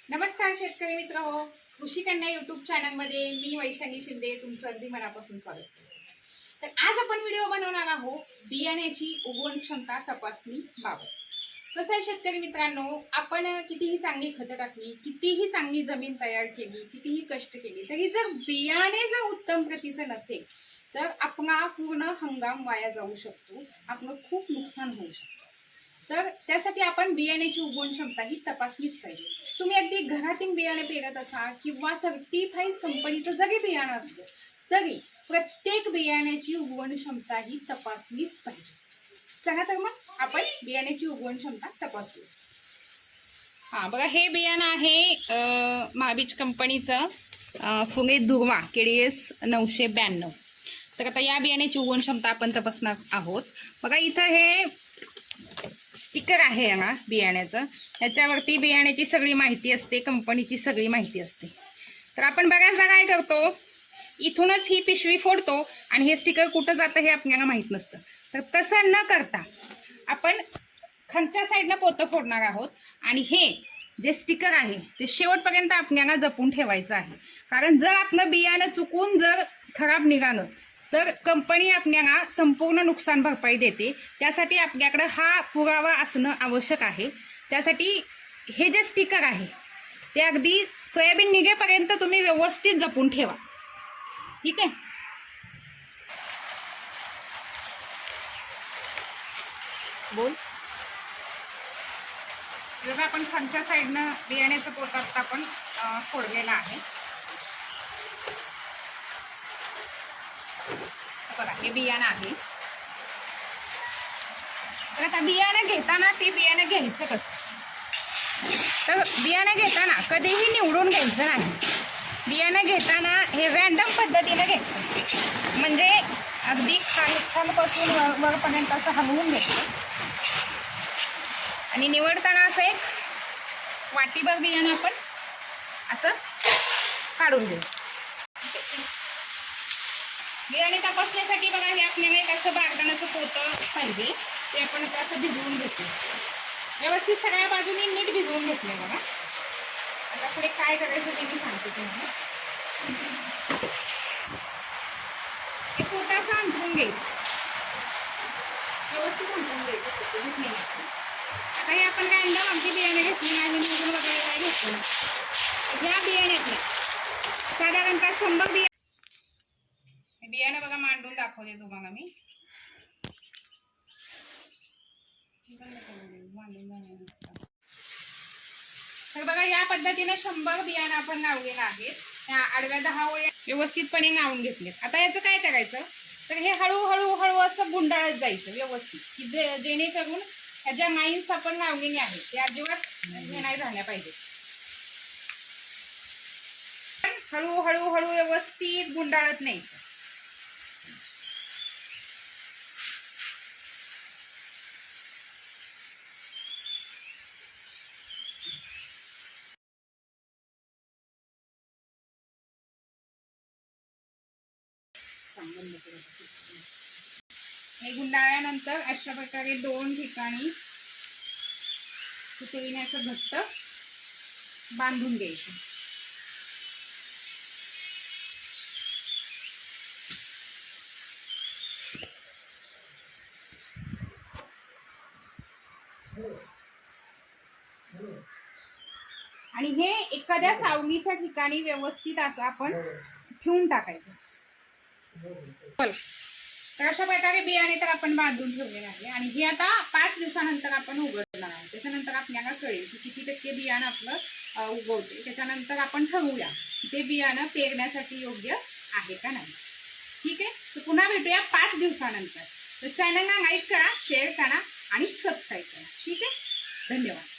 नमस्कार शेतकरी मित्र हो, कृषी कन्या युट्यूब चॅनलमध्ये मी वैशाली शिंदे तुमचं अगदी मनापासून स्वागत करते। तर आज आपण व्हिडिओ बनवणार आहोत बियाण्याची उगवण क्षमता तपासणी बाबत। कसं आहे शेतकरी मित्रांनो, आपण कितीही चांगली खतं टाकली, कितीही चांगली जमीन तयार केली, कितीही कष्ट केले तरी जर बियाणे जर उत्तम प्रतीचं नसेल तर आपला पूर्ण हंगाम वाया जाऊ शकतो, आपलं खूप नुकसान होऊ शकतं। तर त्यासाठी आपण बियाण्याची उगवण क्षमता ही तपासलीच पाहिजे। तुम्ही अगदी घरातील बियाणे पेरत असा किंवा सर्टिफाईड कंपनीचं जरी बियाणं असलं तरी प्रत्येक बियाण्याची उगवण क्षमता ही तपासलीच पाहिजे। चला तर मग आपण बियाण्याची उगवण क्षमता तपासू। हा बघा, हे बियाणं आहे महाबीज कंपनीचं फुगे दुर्वा KDS 992। तर आता या बियाण्याची उगवण क्षमता आपण तपासणार आहोत। बघा इथं हे स्टिकर आहे ना बियाण्याचं, ह्याच्यावरती बियाण्याची सगळी माहिती असते, कंपनीची सगळी माहिती असते। तर आपण बऱ्याचदा काय करतो, इथूनच ही पिशवी फोडतो आणि हे स्टिकर कुठं जातं हे आपल्याला माहीत नसतं। तर तसं न करता आपण खालच्या साईडनं पोतं फोडणार आहोत आणि हे जे स्टिकर आहे ते शेवटपर्यंत आपल्याला जपून ठेवायचं आहे। कारण जर आपलं बियाणं चुकून जर खराब निघालं तर कंपनी आपल्याला संपूर्ण नुकसान भरपाई देते। त्यासाठी आपल्याकडे हा पुरावा असणं आवश्यक आहे। त्यासाठी हे जे स्टिकर आहे ते अगदी सोयाबीन निघेपर्यंत तुम्ही व्यवस्थित जपून ठेवा, ठीक आहे। बोल बघा, आपण खालच्या साईडनं बियाण्याचं पोतं आता आपण फोडलेलं आहे। बघा हे बियाणं आहे। तर आता बियाणं घेताना ते बियाणं घ्यायचं कसं, तर बियाणं घेताना कधीही निवडून घ्यायचं नाही। बियाणं घेताना हे रॅन्डम पद्धतीने घ्यायचं, म्हणजे अगदी खालपासून वरपर्यंत असं हलवून घ्यायचं आणि निवडताना असं एक वाटीभर बियाणं आपण असं काढून घेऊ। बियाणे तपासण्यासाठी बघा हे आपल्याला एक असं बारदाण्याचं पोतं पाहिजे, ते आपण आता असं भिजवून घेतो, व्यवस्थित सगळ्या बाजूनी नीट भिजवून घेतलंय बघा। आता पुढे काय करायचं ते मी सांगते तुम्हाला। हे पोतं असं अंथरून घ्यायचं, व्यवस्थित अंथरून घ्यायचं। आता हे आपण काय अंडा आमची बियाणे घेतली नाही, निवडून वगैरे काय घेतलं नाही। ह्या बियाण्यातल्या साधारणतः 100 बियाणं बघा मांडून दाखवते तुम्हाला मी। तर बघा या पद्धतीने 100 बियाणं आपण लावलेलं आहे। त्या आडव्या 10 ओळी व्यवस्थितपणे लावून घेतलेत। आता याचं काय करायचं, तर हे हळूहळू असं गुंडाळत जायचं व्यवस्थित, की जेणेकरून ह्या ज्या लाईन्स आपण लावलेल्या आहेत त्या अजिबात हे नाही झाल्या पाहिजे। हळूहळू व्यवस्थित गुंडाळत न्यायचं। हे गुंडाळल्यानंतर अशा प्रकारे 2 ठिकाणी सुतळीने असं घट्ट बांधून घ्यायचं। आणि हे एखाद्या सावलीच्या ठिकाणी व्यवस्थित असं आपण ठेवून टाकायचं। तर अशा प्रकारे बियाणे तर आपण बांधून ठेवलेले आहे आणि हे आता 5 दिवसानंतर आपण उघडणार आहे। त्याच्यानंतर आपल्याला कळेल की किती टक्के बियाणं आपलं उगवते। त्याच्यानंतर आपण ठरवूया की ते बियाणं पेरण्यासाठी योग्य आहे का नाही, ठीक आहे। तर पुन्हा भेटूया 5 दिवसानंतर। तर चॅनलला लाईक करा, शेअर करा आणि सबस्क्राईब करा, ठीक आहे। धन्यवाद।